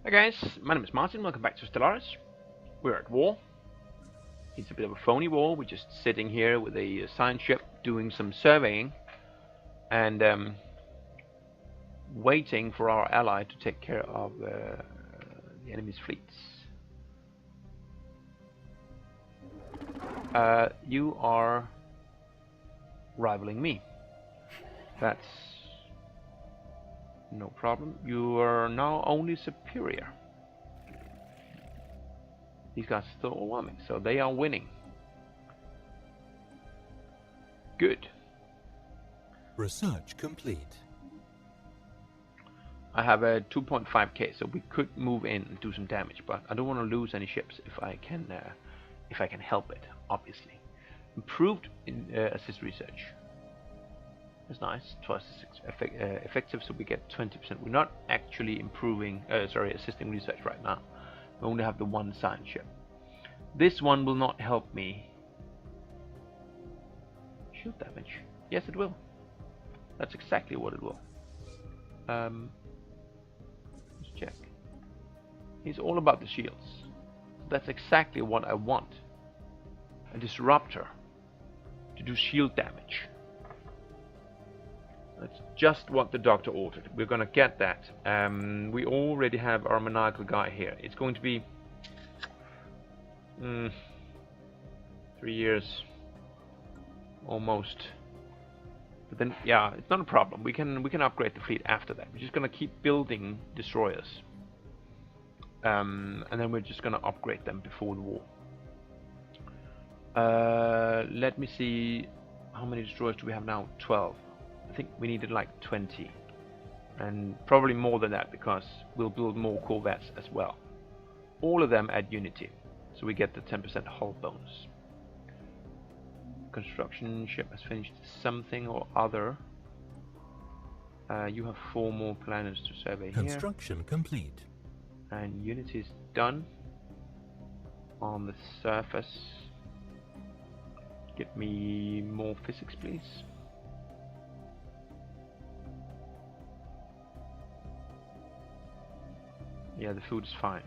Hi guys, my name is Martin, welcome back to Stellaris. We're at war. It's a bit of a phony war, we're just sitting here with a science ship doing some surveying and waiting for our ally to take care of the enemy's fleets. You are rivaling me. That's no problem. You are now only superior. These guys are still overwhelming, so they are winning. Good. Research complete. I have a 2.5k, so we could move in and do some damage, but I don't want to lose any ships if I can help it. Obviously, improved in assist research. That's nice. Twice as effective, so we get 20%. We're not actually assisting research right now. We only have the one science ship. This one will not help me. Shield damage. Yes, it will. That's exactly what it will. Let's check. He's all about the shields. That's exactly what I want. A disruptor to do shield damage. That's just what the doctor ordered. We're gonna get that. We already have our maniacal guy here. It's going to be 3 years almost. But then, yeah, it's not a problem. We can upgrade the fleet after that. We're just gonna keep building destroyers, and then we're just gonna upgrade them before the war. Let me see. How many destroyers do we have now? 12. I think we needed like 20, and probably more than that because we'll build more corvettes as well. All of them add unity, so we get the 10% hull bonus. Construction ship has finished something or other. You have 4 more planners to survey here. Construction complete. And unity is done. On the surface, get me more physics, please. Yeah, the food is fine.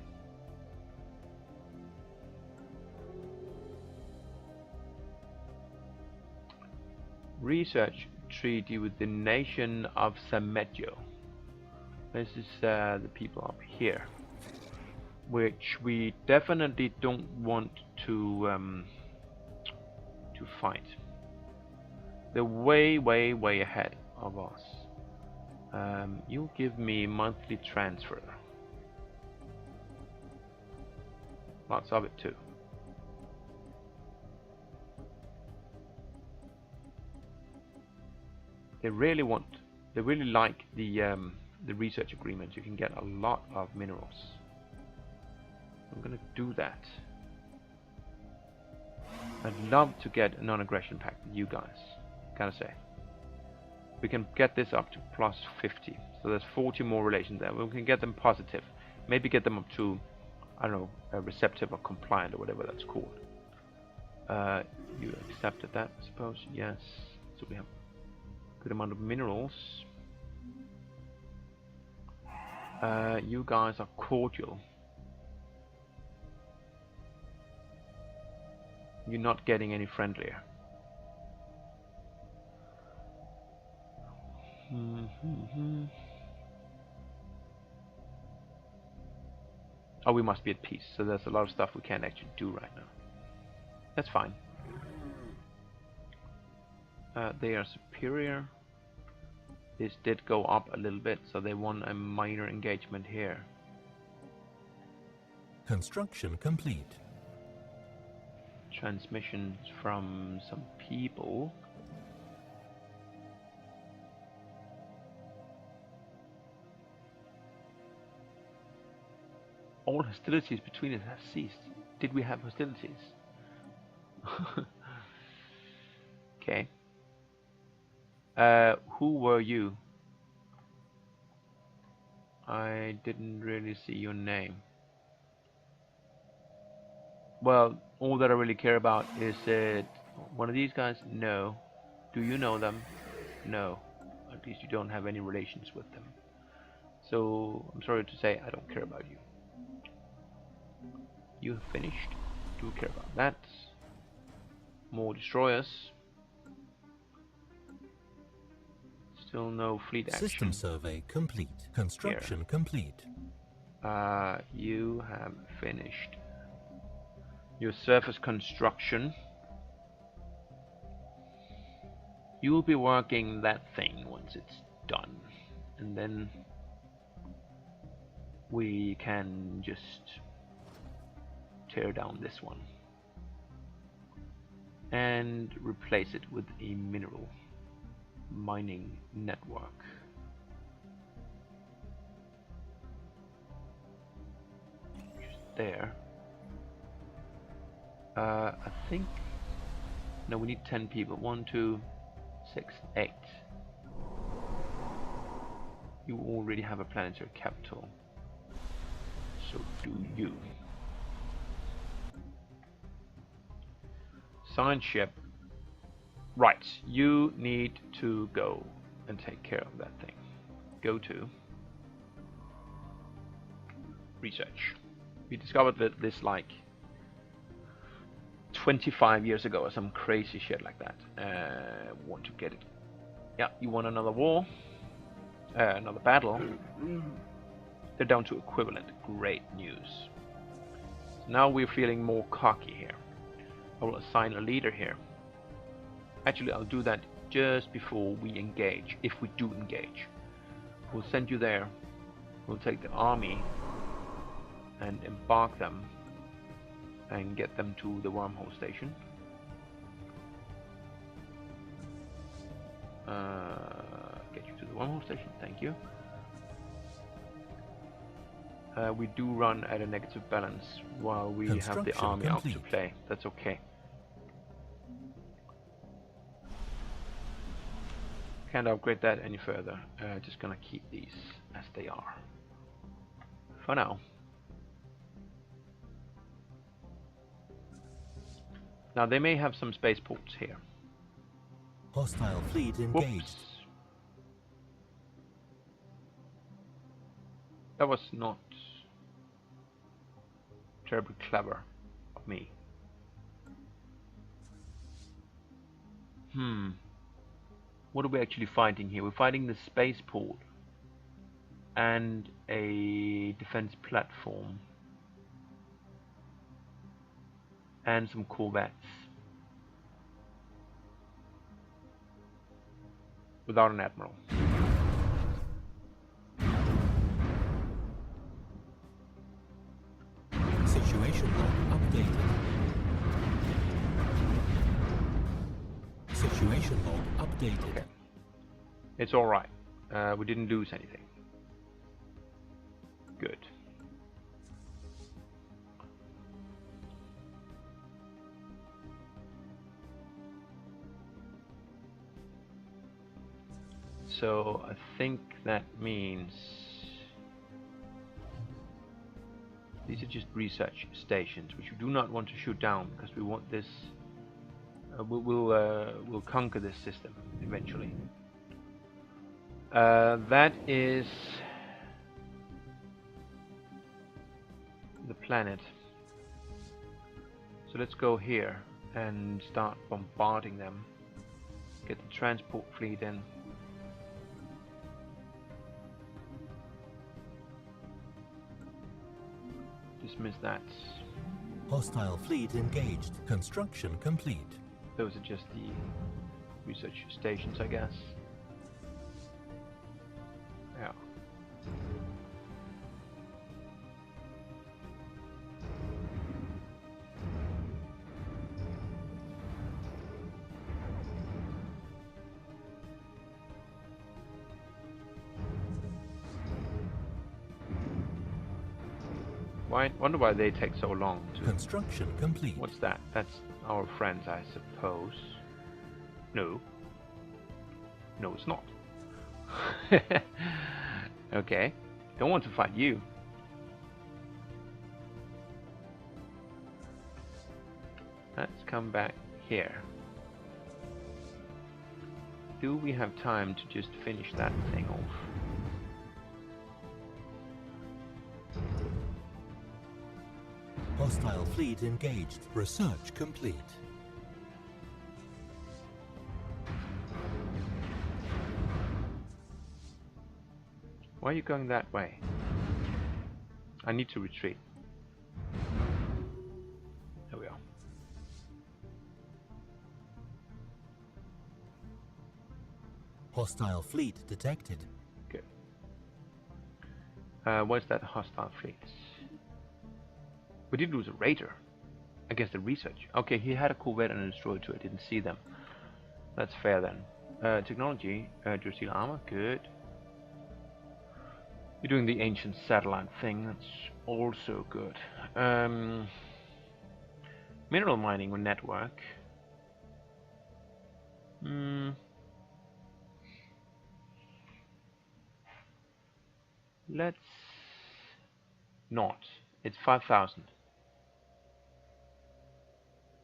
Research treaty with the nation of Samedjo. This is the people up here, which we definitely don't want to fight. They're way ahead of us. You'll give me monthly transfer. Lots of it too. They really like the research agreement. You can get a lot of minerals. I'm gonna do that. I'd love to get a non-aggression pact with you guys. Gotta say, we can get this up to plus 50. So there's 40 more relations there. We can get them positive. Maybe get them up to, I don't know, receptive or compliant or whatever that's called. You accepted that, I suppose? Yes. So we have a good amount of minerals. You guys are cordial. You're not getting any friendlier. Oh, we must be at peace, so there's a lot of stuff we can't actually do right now. That's fine. They are superior. This did go up a little bit, so they won a minor engagement here. Construction complete. Transmissions from some people. All hostilities between us have ceased. Did we have hostilities? Okay. Who were you? I didn't really see your name. Well, all that I really care about is one of these guys? No. Do you know them? No. At least you don't have any relations with them. So I'm sorry to say I don't care about you. you have finished. Do care about that. More destroyers. Still no fleet action. System survey complete. Construction complete. You have finished your surface construction. You will be working that thing once it's done, and then we can just tear down this one and replace it with a mineral mining network. Just there. I think no, we need 10 people. 1, 2, 6, 8. You already have a planetary capital, so do you. Science ship. Right, you need to go and take care of that thing. Go to research. We discovered that this like 25 years ago or some crazy shit like that. Want to get it. Yeah, you want another war? Another battle? They're down to equivalent. Great news. So now we're feeling more cocky here. I will assign a leader here. Actually, I'll do that just before we engage, if we do engage. We'll send you there. We'll take the army and embark them and get them to the wormhole station. Get you to the wormhole station, thank you. We do run at a negative balance while we have the army out to play. That's okay. Can't upgrade that any further. Just gonna keep these as they are for now. Now they may have some spaceports here. Hostile fleet engaged. Whoops. That was not terribly clever of me. What are we actually fighting here? We're fighting the spaceport and a defense platform and some corvettes without an admiral. Situation log updated. Situation log updated. Okay. It's alright. We didn't lose anything. Good. So I think that means these are just research stations, which we do not want to shoot down because we want this. We'll conquer this system eventually. That is the planet. So let's go here and start bombarding them. Get the transport fleet in. Dismiss that. Hostile fleet engaged. Construction complete. Those are just the research stations, I guess. Yeah. Wonder why they take so long to... Construction complete. What's that? That's our friends, I suppose. No. No, it's not. Okay. Don't want to fight you. Let's come back here. Do we have time to just finish that thing off? Hostile fleet engaged. Research complete. Why are you going that way? I need to retreat. There we are. Hostile fleet detected. Good. What's that hostile fleet? We did lose a raider against the research. Okay, he had a corvette and a destroyer too. I didn't see them. That's fair then. Technology, dual armor, good. You're doing the ancient satellite thing. That's also good. Mineral mining or network. Let's not. It's 5,000.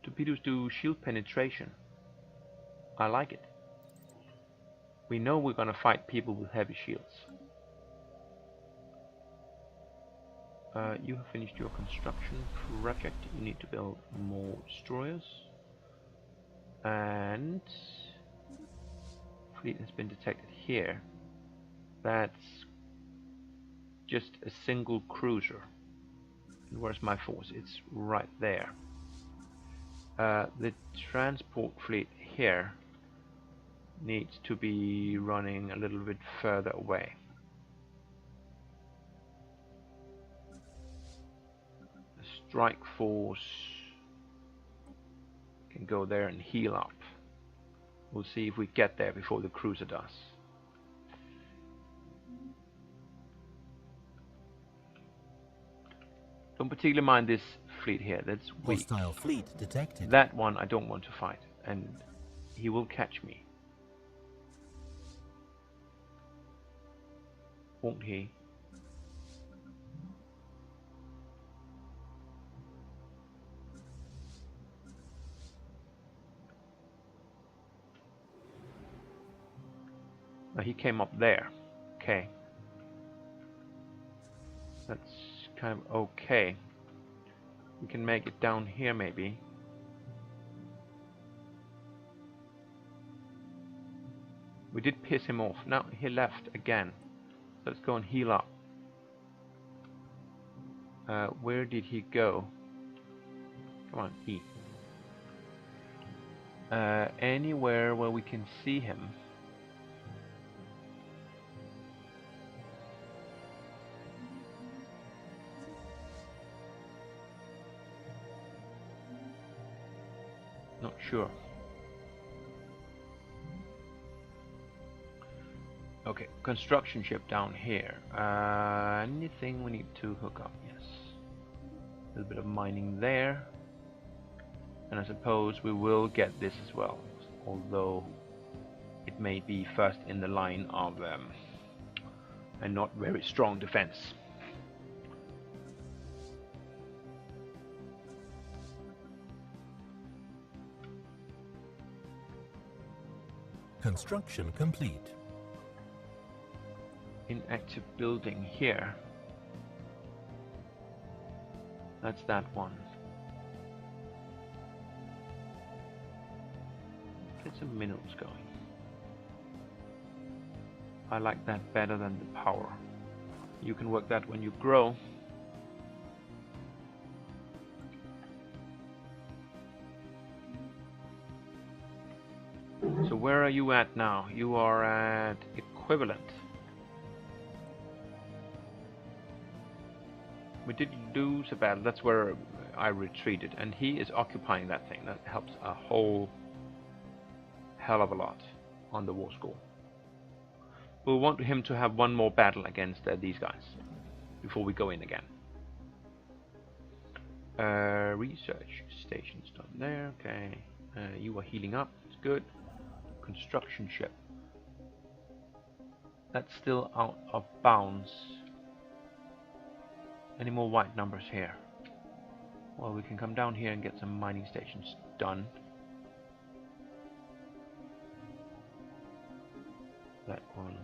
Torpedoes do shield penetration. I like it. We know we're gonna fight people with heavy shields. You have finished your construction project. You need to build more destroyers. And fleet has been detected here. That's just a single cruiser. And where's my force? It's right there. The transport fleet here needs to be running a little bit further away. The strike force can go there and heal up. We'll see if we get there before the cruiser does. Don't particularly mind this fleet here, that's weak. Hostile fleet detected. That one I don't want to fight, and he will catch me. Won't he? No, he came up there. Okay. That's kind of okay. We can make it down here maybe. We did piss him off. Now he left again. Let's go and heal up. Where did he go? Come on, E. Anywhere where we can see him. Not sure. Okay, construction ship down here. Anything we need to hook up? Yes. A little bit of mining there. And I suppose we will get this as well. Although it may be first in the line of a not very strong defense. Construction complete. Inactive building here. That's that one. Get some minerals going. I like that better than the power. You can work that when you grow. So where are you at now? You are at equivalent. We did lose a battle. That's where I retreated, and he is occupying that thing. That helps a whole hell of a lot on the war score. We'll want him to have one more battle against these guys before we go in again. Research stations down there. Okay, you are healing up. It's good. Construction ship. That's still out of bounds. Any more white numbers here? Well, we can come down here and get some mining stations done. That one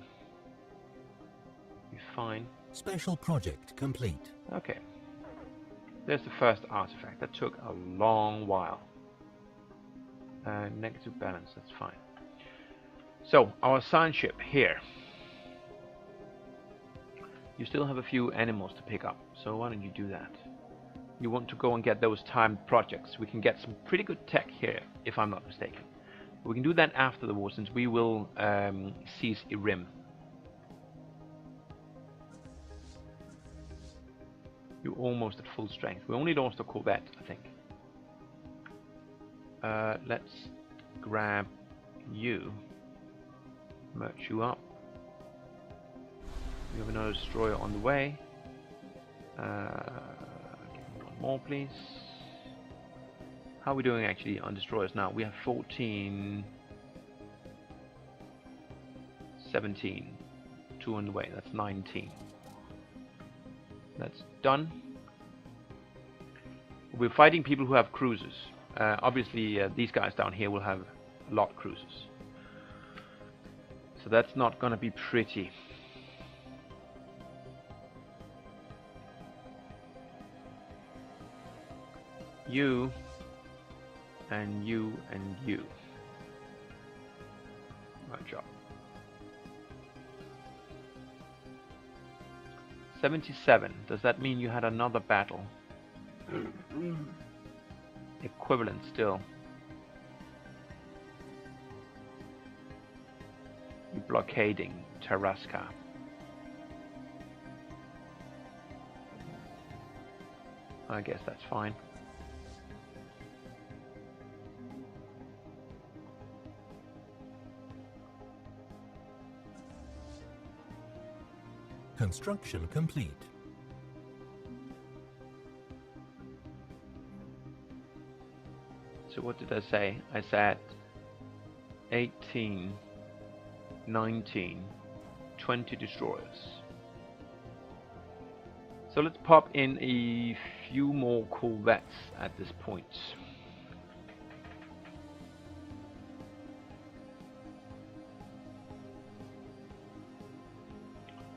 be fine. Special project complete. Okay. There's the first artifact. That took a long while. Negative balance, that's fine. So, our science ship here. You still have a few animals to pick up, so why don't you do that? You want to go and get those timed projects. We can get some pretty good tech here, if I'm not mistaken. We can do that after the war, since we will seize Irim. You're almost at full strength. We only lost a corvette, I think. Let's grab you. Merge you up. We have another destroyer on the way. Give me one more, please. How are we doing actually on destroyers now? We have 14, 17, 2 on the way. That's 19. That's done. We're fighting people who have cruisers. Obviously, these guys down here will have a lot of cruisers. So that's not going to be pretty. You and you and you. Good job. 77. Does that mean you had another battle? Equivalent still. You're blockading Taraska. I guess that's fine. Construction complete. So what did I say? I said 18, 19, 20 destroyers. So let's pop in a few more corvettes at this point.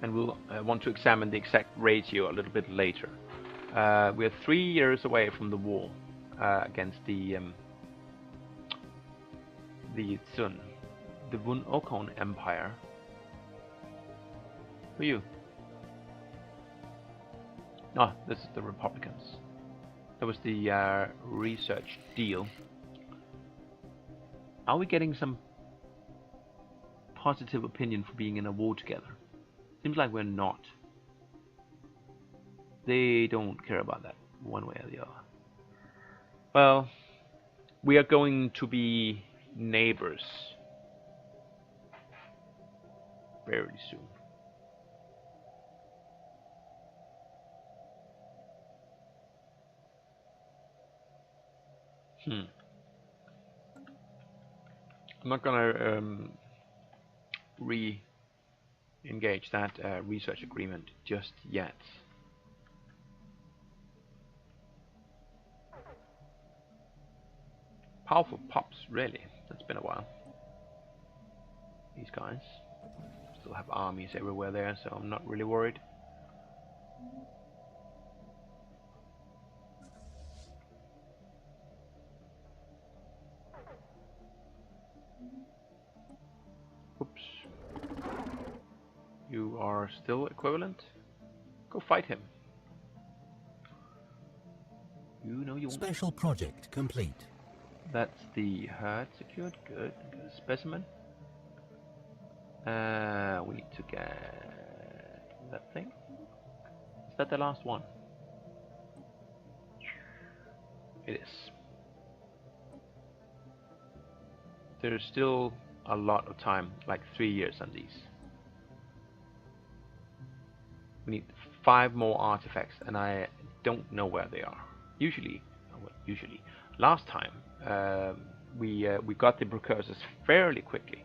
And we'll want to examine the exact ratio a little bit later. We're 3 years away from the war against the Sun, the Wun Okon Empire. Who are you? Oh, this is the Republicans. That was the research deal. Are we getting some positive opinion for being in a war together? Seems like we're not. They don't care about that one way or the other. Well, we are going to be neighbors very soon. I'm not gonna re-engage that research agreement just yet. Powerful pops, really. That's been a while. These guys still have armies everywhere there, so I'm not really worried. Oops. You are still equivalent? Go fight him. You know you won't. Special project complete. That's the herd secured. Good. Get a specimen. We need to get that thing. Is that the last one? It is. There's still a lot of time, like 3 years on these. We need 5 more artifacts, and I don't know where they are. Usually, last time we got the precursors fairly quickly.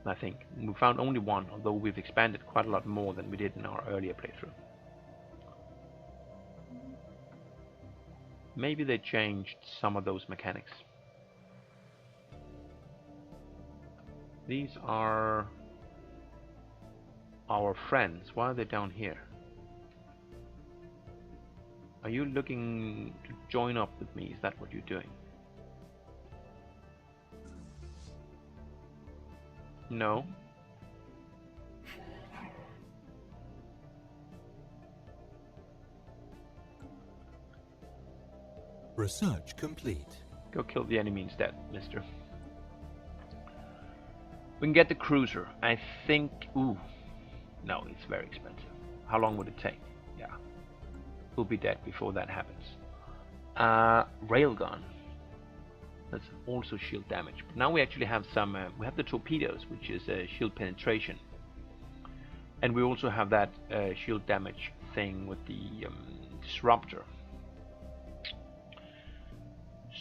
I think we found only one, although we've expanded quite a lot more than we did in our earlier playthrough. Maybe they changed some of those mechanics. These are our friends. Why are they down here? Are you looking to join up with me? Is that what you're doing? No. Research complete. Go kill the enemy instead, mister. We can get the cruiser. I think... Ooh. No, it's very expensive. How long would it take? Yeah. We'll be dead before that happens. Railgun. That's also shield damage. But now we actually have some... we have the torpedoes, which is shield penetration. And we also have that shield damage thing with the disruptor.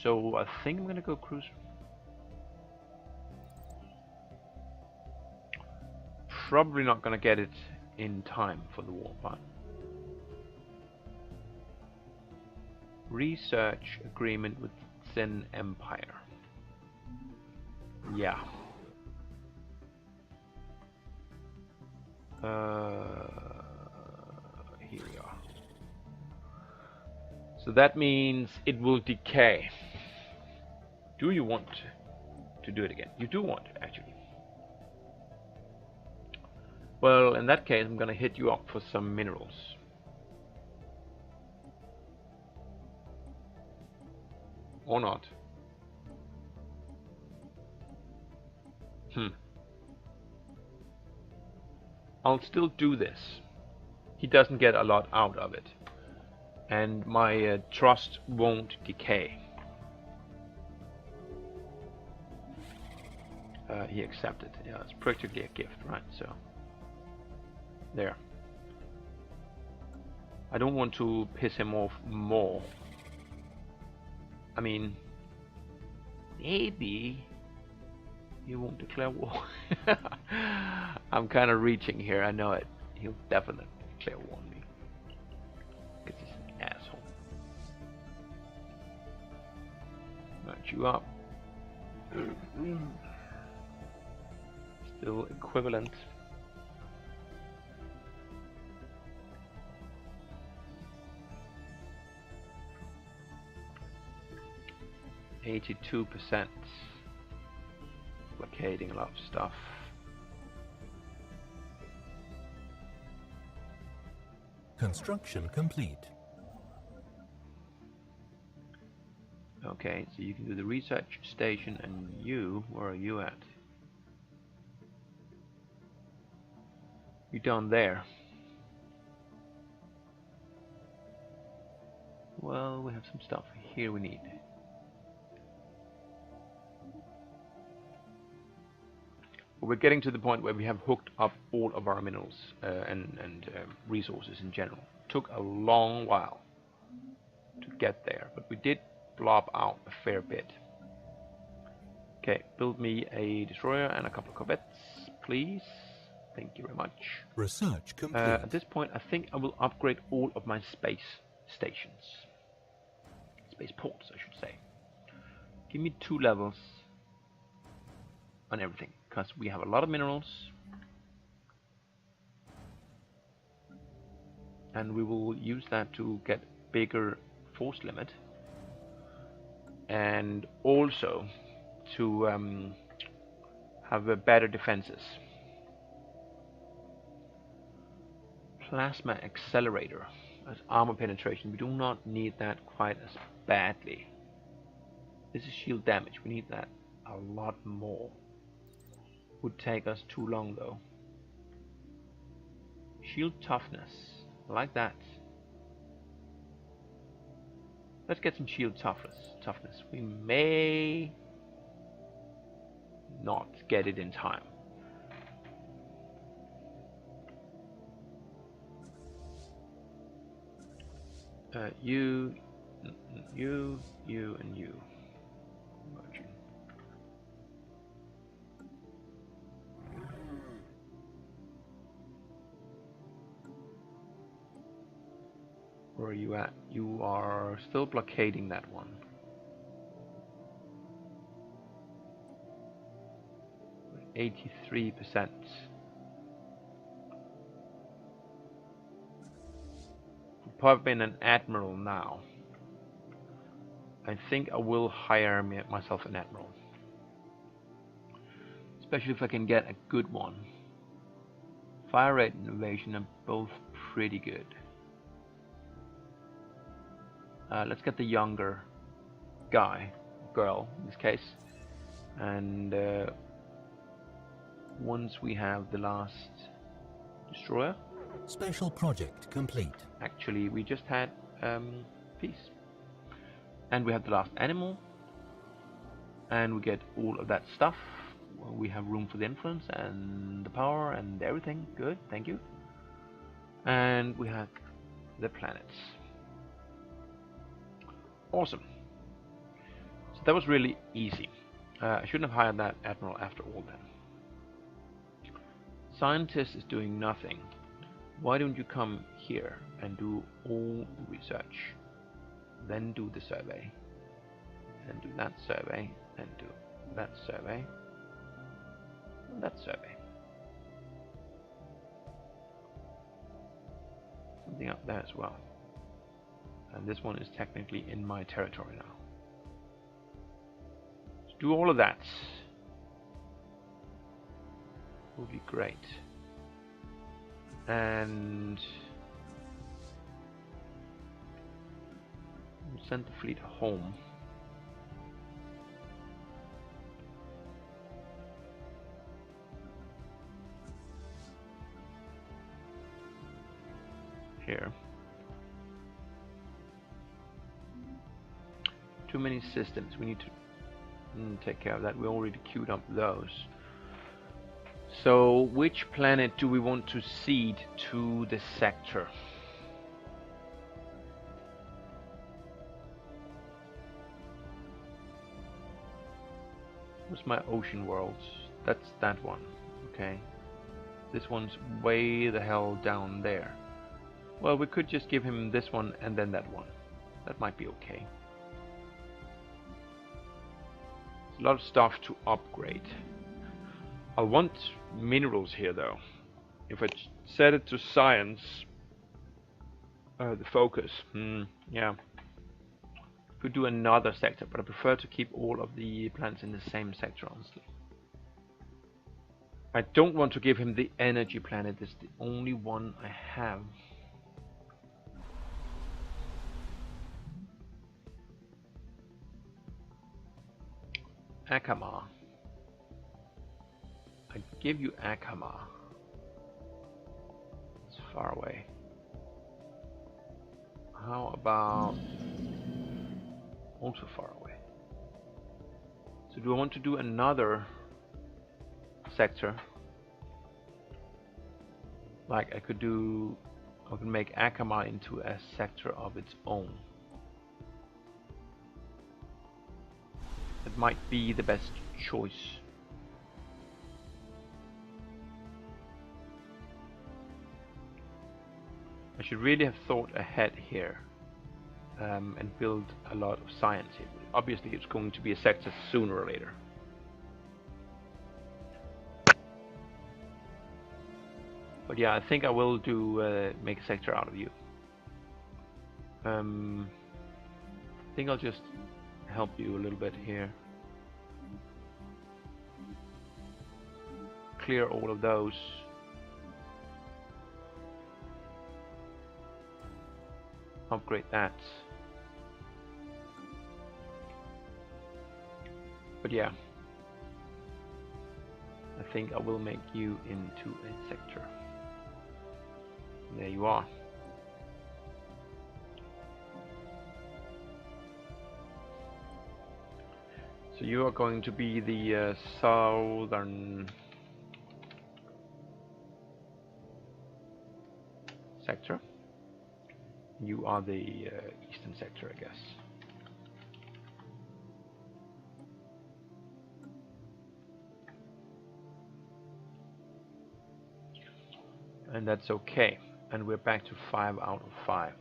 So I think I'm gonna go cruiser. Probably not gonna get it in time for the war, but research agreement with Zen Empire. Yeah. Here we are. So that means it will decay. Do you want to do it again? You do want it, actually. Well, in that case, I'm gonna hit you up for some minerals. Or not. I'll still do this. He doesn't get a lot out of it. And my trust won't decay. He accepted. Yeah, it's practically a gift, right? So there. I don't want to piss him off more. I mean, maybe he won't declare war. I'm kind of reaching here. I know it. He'll definitely declare war on me. Because he's an asshole. Match you up. Still equivalent. %, blockading a lot of stuff. Construction complete. Okay, so you can do the research station, and you, where are you at? You're down there. Well, we have some stuff here we need. We're getting to the point where we have hooked up all of our minerals and resources in general. Took a long while to get there, but we did blob out a fair bit. Okay, build me a destroyer and a couple of corvettes, please. Thank you very much. Research complete. At this point, I think I will upgrade all of my space stations. Space ports, I should say. Give me 2 levels on everything, because we have a lot of minerals. And we will use that to get bigger force limit. And also to have better defenses. Plasma accelerator as armor penetration. We do not need that quite as badly. This is shield damage. We need that a lot more. Would take us too long though. Shield toughness. I like that. Let's get some shield toughness. We may not get it in time. You, and you. Merging. Where are you at? You are still blockading that one. With 83%. pop in an admiral now. I think I will hire myself an admiral. Especially if I can get a good one. Fire rate and innovation are both pretty good. Let's get the younger guy, girl in this case. And once we have the last destroyer. Special project complete. Actually, we just had peace. And we have the last animal. And we get all of that stuff. We have room for the influence and the power and everything. Good, thank you. And we have the planets. Awesome. So that was really easy. I shouldn't have hired that admiral after all then. Scientist is doing nothing. Why don't you come here and do all the research? Then do the survey. And do that survey. And do that survey. And that survey. Something up there as well. And this one is technically in my territory now. So do all of that. Will be great. And we'll send the fleet home. Here. Too many systems. We need to take care of that. We already queued up those. So, which planet do we want to seed to the sector? What's my ocean worlds? That's that one. Okay. This one's way the hell down there. Well, we could just give him this one and then that one. That might be okay. There's a lot of stuff to upgrade. I want minerals here though. If I set it to science, the focus, yeah. Could do another sector, but I prefer to keep all of the planets in the same sector, honestly. I don't want to give him the energy planet. It's the only one I have. Akama. I give you Akama. It's far away. How about also far away? So do I want to do another sector? Like I could make Akama into a sector of its own. It might be the best choice. I should really have thought ahead here and build a lot of science here. Obviously it's going to be a sector sooner or later. But yeah, I think I will do make a sector out of you. I think I'll just help you a little bit here. Clear all of those. Upgrade that. But yeah, I think I will make you into a sector. There you are. So you are going to be the southern sector. You are the eastern sector, I guess. And that's okay. And we're back to 5 out of 5.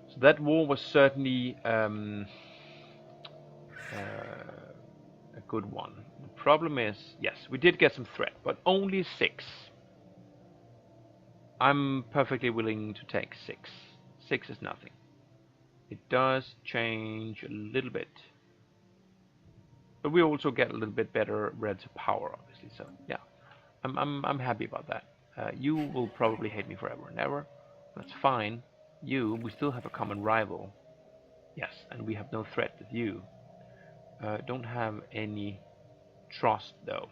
So that war was certainly a good one. The problem is, yes, we did get some threat, but only 6. I'm perfectly willing to take 6. 6 is nothing. It does change a little bit, but we also get a little bit better red to power, obviously. So yeah, I'm happy about that. You will probably hate me forever and ever. That's fine. We still have a common rival. Yes, and we have no threat with you. Don't have any trust though.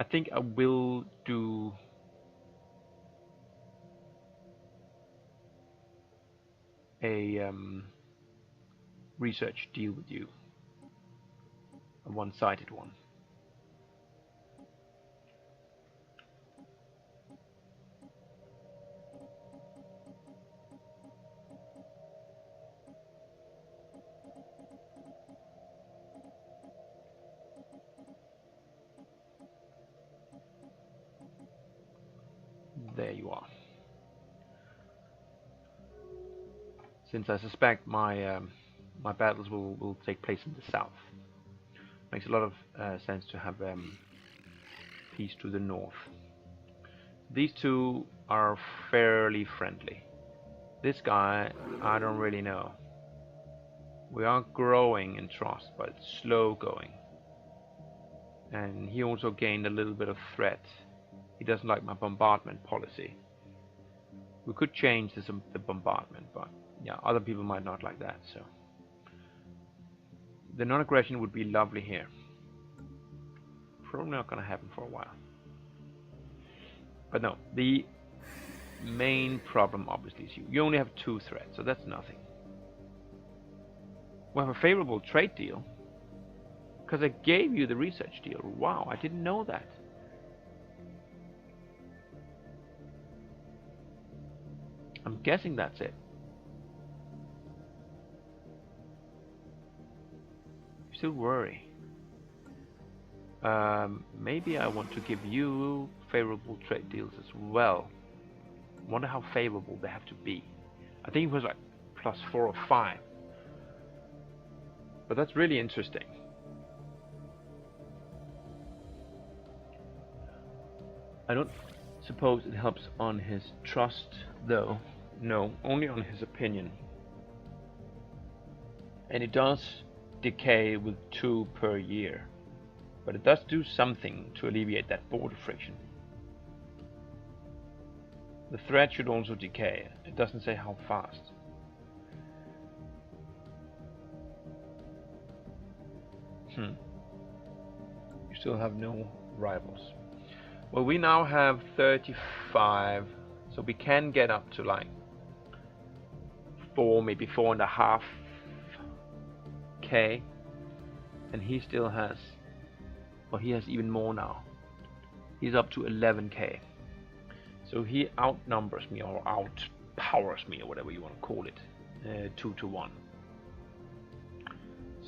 I think I will do a research deal with you. A one-sided one. There you are. Since I suspect my my battles will take place in the south, makes a lot of sense to have peace to the north. These two are fairly friendly. This guy, I don't really know. We are growing in trust, but it's slow going. And he also gained a little bit of threat. He doesn't like my bombardment policy. We could change the bombardment, but yeah, other people might not like that, so. The non-aggression would be lovely here. Probably not gonna happen for a while. But no, the main problem obviously is you. You only have 2 threats, so that's nothing. We have a favorable trade deal, because I gave you the research deal. Wow, I didn't know that. I'm guessing that's it. You still worry. Maybe I want to give you favorable trade deals as well. Wonder how favorable they have to be. I think it was like +4 or 5. But that's really interesting. I don't suppose it helps on his trust though. No, only on his opinion. And it does decay with 2 per year. But it does do something to alleviate that border friction. The threat should also decay. It doesn't say how fast. You still have no rivals. Well, we now have 35, so we can get up to like 4, maybe 4.5 K, and he still has, well, he has even more now. He's up to 11K. So he outnumbers me, or outpowers me, or whatever you want to call it, 2 to 1.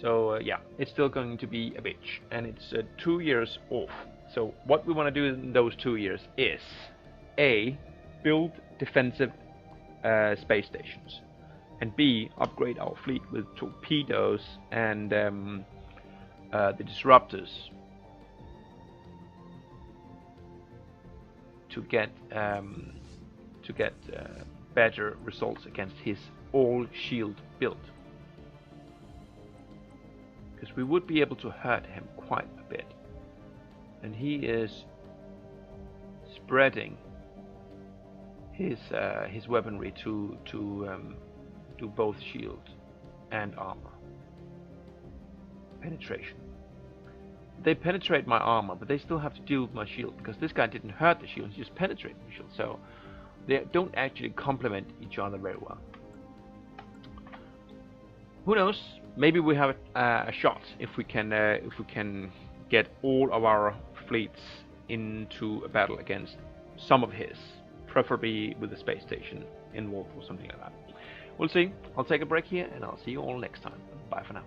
So yeah, it's still going to be a bitch, and it's 2 years off. So what we want to do in those 2 years is A, build defensive space stations, and B, upgrade our fleet with torpedoes and the disruptors to get better results against his all-shield build. Because we would be able to hurt him quite a bit. And he is spreading his weaponry to do both shield and armor penetration. They penetrate my armor, but they still have to deal with my shield, because this guy didn't hurt the shield, he just penetrated the shield. So they don't actually complement each other very well. Who knows? Maybe we have a shot if we can get all of our fleets into a battle against some of his, preferably with the space station involved or something like that. We'll see. I'll take a break here, and I'll see you all next time. Bye for now.